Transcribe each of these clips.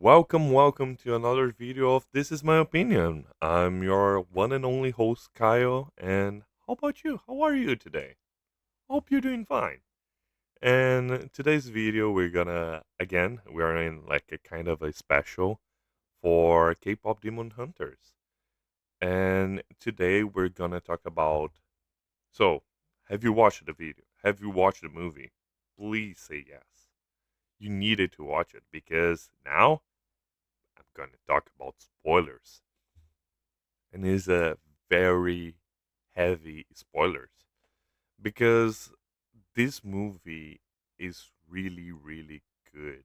Welcome to another video of This Is My Opinion. I'm your one and only host, Kyle, and how about you? How are you today? Hope you're doing fine. And today's video, we are in like a kind of a special for K-pop Demon Hunters. And today we're gonna talk about. So, have you watched the video? Have you watched the movie? Please say yes. You needed to watch it because now I'm going to talk about spoilers. And it's a very heavy spoilers because this movie is really, really good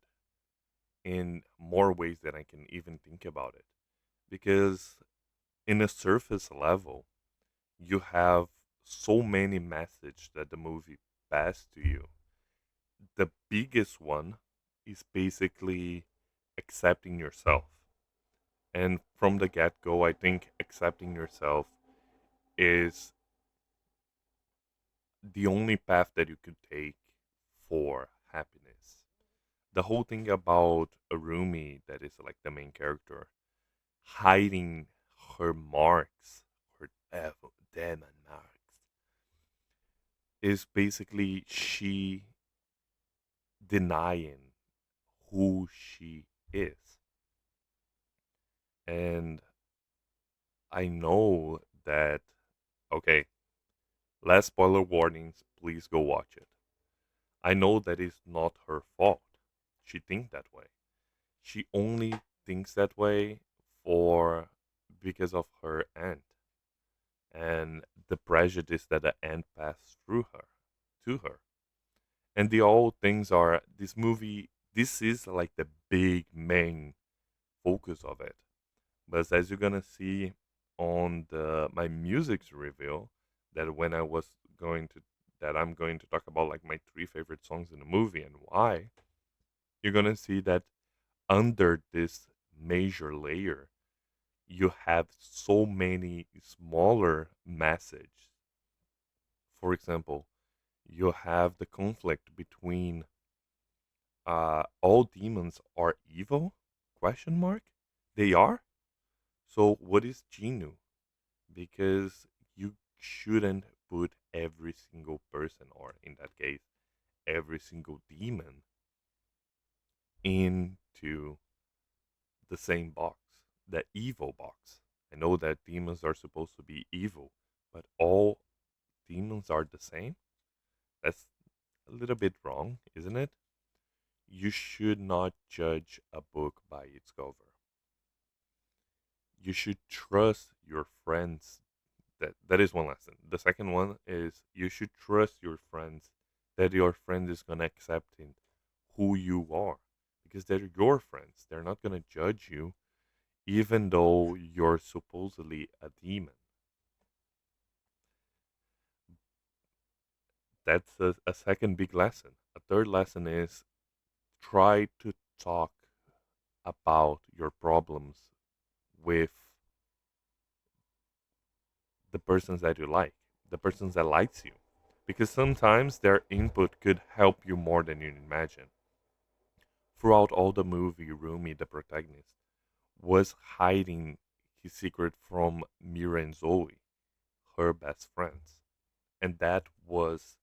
in more ways than I can even think about it. Because in a surface level, you have so many messages that the movie passes to you. The biggest one is basically accepting yourself. And from the get go, I think accepting yourself is the only path that you could take for happiness. The whole thing about Arumi, that is like the main character, hiding her marks, her devil, demon marks, is basically she denying who she is. And I know that, okay, less spoiler warnings, please go watch it. I know that it's not her fault. She thinks that way. She only thinks that way for because of her aunt and the prejudice that the aunt passed through her to her. And the all things are this movie. This is like the big main focus of it. But as you're gonna see on the my music's review, that when I was going to that I'm going to talk about like my three favorite songs in the movie and why, you're gonna see that under this major layer, you have so many smaller messages. For example, you have the conflict between all demons are evil? Question mark. They are. So what is Genu? Because you shouldn't put every single person, or in that case, every single demon, into the same box, the evil box. I know that demons are supposed to be evil, but all demons are the same? That's a little bit wrong, isn't it? You should not judge a book by its cover. You should trust your friends. That is one lesson. The second one is you should trust your friends that your friend is gonna accept in who you are because they're your friends. They're not gonna judge you even though you're supposedly a demon. That's a second big lesson. A third lesson is try to talk about your problems with the persons that you like, the persons that likes you. Because sometimes their input could help you more than you imagine. Throughout all the movie, Rumi, the protagonist, was hiding his secret from Mira and Zoe, her best friends. And that was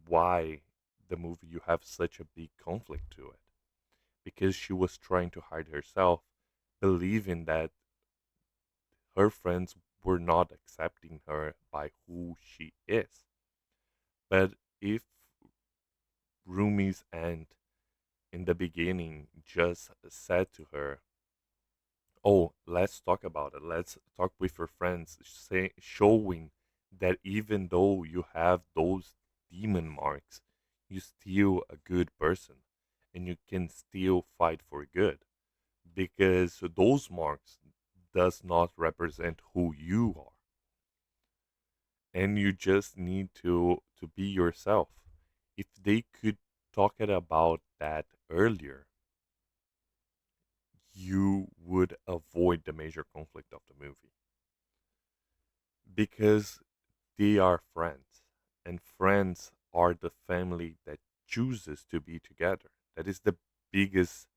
why the movie you have such a big conflict to it. Because she was trying to hide herself, believing that her friends were not accepting her by who she is. But if Rumi's aunt in the beginning just said to her, "Oh, let's talk about it. Let's talk with your friends," showing that even though you have those demon marks, you're still a good person and you can still fight for good because those marks does not represent who you are, and you just need to be yourself. If they could talk it about that earlier, you would avoid the major conflict of the movie because they are friends, and friends are the family that chooses to be together. That is the biggest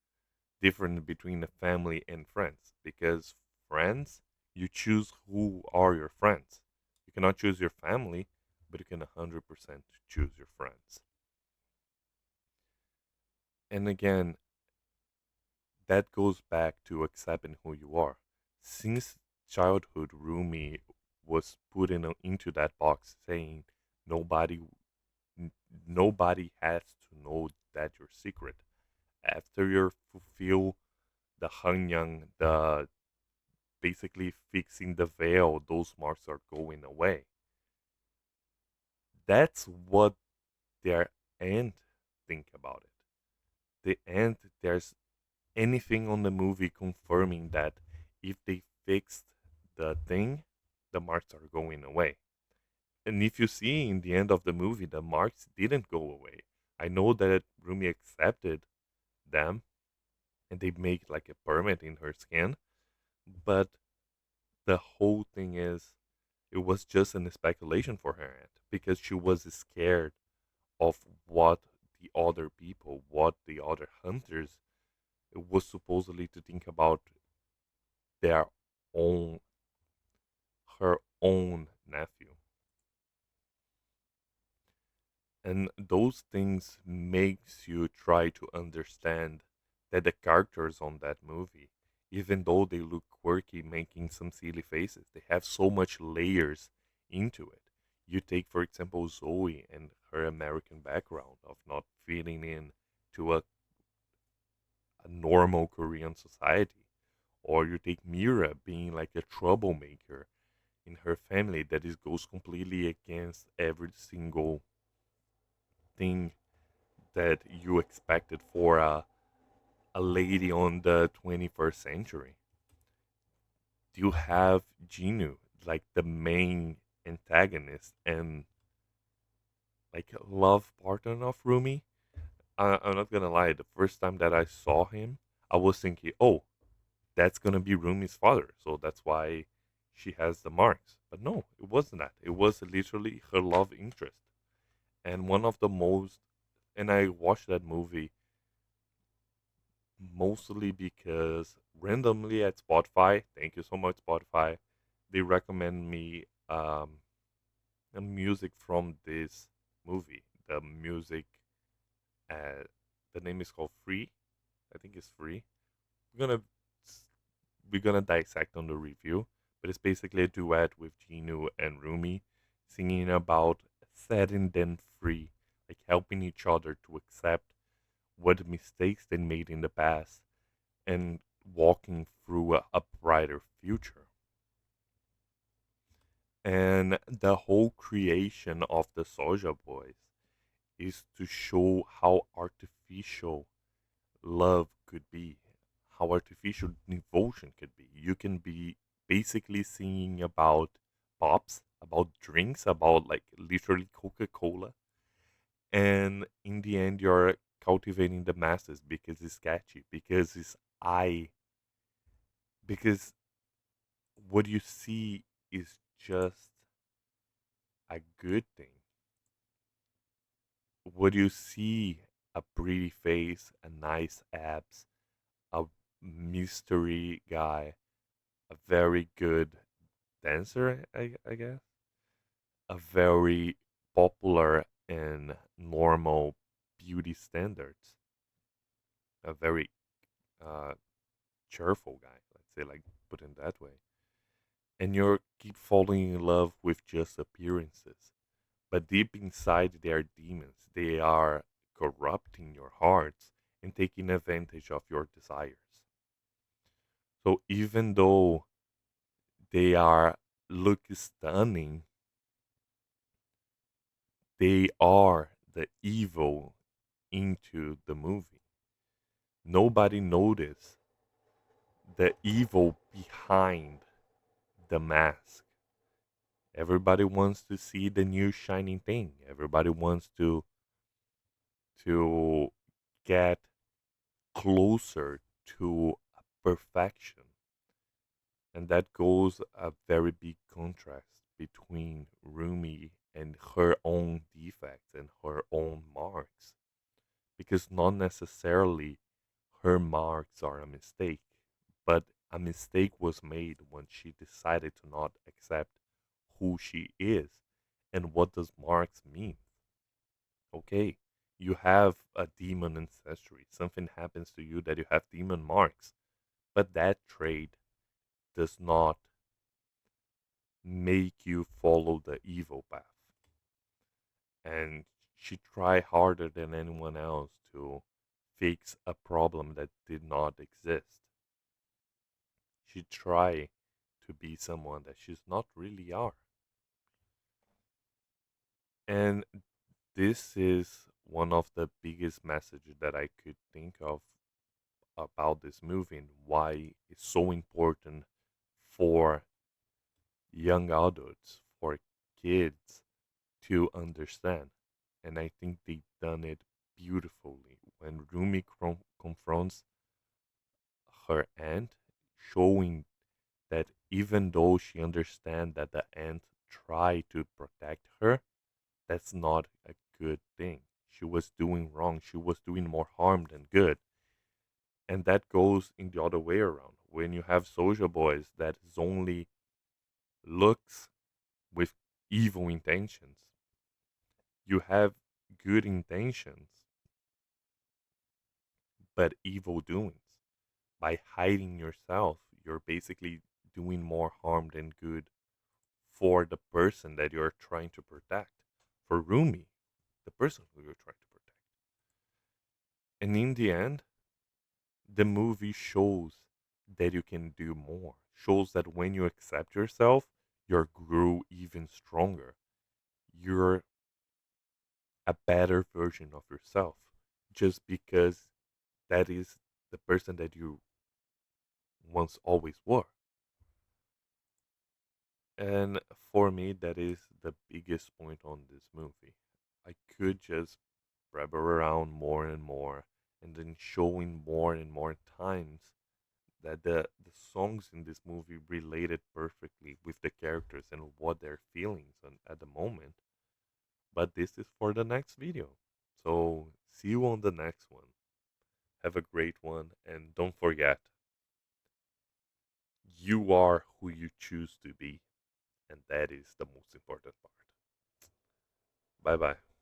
different between a family and friends, because friends, you choose who are your friends. You cannot choose your family, but you can 100% choose your friends. And again, that goes back to accepting who you are. Since childhood, Rumi was put into that box saying nobody n- nobody has to know that you're secret. After you fulfill the Hanyang, the basically fixing the veil, those marks are going away. That's what their end think about it. The end, there's anything on the movie confirming that if they fixed the thing, the marks are going away. And if you see in the end of the movie, the marks didn't go away. I know that Rumi accepted them and they make like a permit in her skin, but the whole thing is it was just an speculation for her aunt because she was scared of what the other people, what the other hunters was supposedly to think about their own, her own nephew. And those things makes you try to understand that the characters on that movie, even though they look quirky, making some silly faces, they have so much layers into it. You take, for example, Zoe and her American background of not fitting in to a normal Korean society, or you take Mira being like a troublemaker in her family that is goes completely against every single thing that you expected for a lady on the 21st century. You have Ginu, like the main antagonist and like love partner of Rumi. I'm not gonna lie, the first time that I saw him, I was thinking, oh, that's gonna be Rumi's father, so that's why she has the marks. But no, it wasn't that. It was literally her love interest. And one of the most, and I watched that movie mostly because randomly at Spotify, thank you so much, Spotify, they recommend me a music from this movie. The music, uh, the name is called Free. I think it's Free. We're gonna we're gonna dissect on the review, but it's basically a duet with Ginu and Rumi singing about setting them free, like helping each other to accept what mistakes they made in the past and walking through a brighter future. And the whole creation of the Soja Boys is to show how artificial love could be, how artificial devotion could be. You can be basically singing about pops, about drinks, about like literally Coca Cola. And in the end, you're cultivating the masses because it's catchy, because it's I, because what you see is just a good thing. What you see, a pretty face, a nice abs, a mystery guy, a very good dancer, I guess, a very popular and normal beauty standards, a very uh, cheerful guy, let's say, like put in that way. And you keep falling in love with just appearances. But deep inside, they are demons. They are corrupting your hearts and taking advantage of your desires. So even though they are look stunning, they are the evil into the movie. Nobody noticed the evil behind the mask. Everybody wants to see the new shining thing. Everybody wants to get closer to perfection. And that goes a very big contrast between Rumi and her own defects and her own marks. Because not necessarily her marks are a mistake, but a mistake was made when she decided to not accept who she is. And what does marks mean? Okay, you have a demon ancestry. Something happens to you that you have demon marks, but that trait does not make you follow the evil path. And she tried harder than anyone else to fix a problem that did not exist. She tried to be someone that she's not really are. And this is one of the biggest messages that I could think of about this movie and why it's so important for young adults, for kids to understand. And I think they've done it beautifully. When Rumi confronts her aunt, showing that even though she understands that the aunt tried to protect her, that's not a good thing. She was doing wrong. She was doing more harm than good. And that goes in the other way around. When you have social boys that is only looks with evil intentions, you have good intentions but evil doings. By hiding yourself, you're basically doing more harm than good for the person that you're trying to protect. For Rumi, the person who you're trying to protect. And in the end, the movie shows that you can do more. Shows that when you accept yourself, you grow even stronger. You're a better version of yourself just because that is the person that you once always were. And for me, that is the biggest point on this movie. I could just grab around more and more, and then showing more and more times that the songs in this movie related perfectly with the characters and what they're feeling at the moment. But this is for the next video. So see you on the next one. Have a great one, and don't forget, you are who you choose to be, and that is the most important part. Bye bye.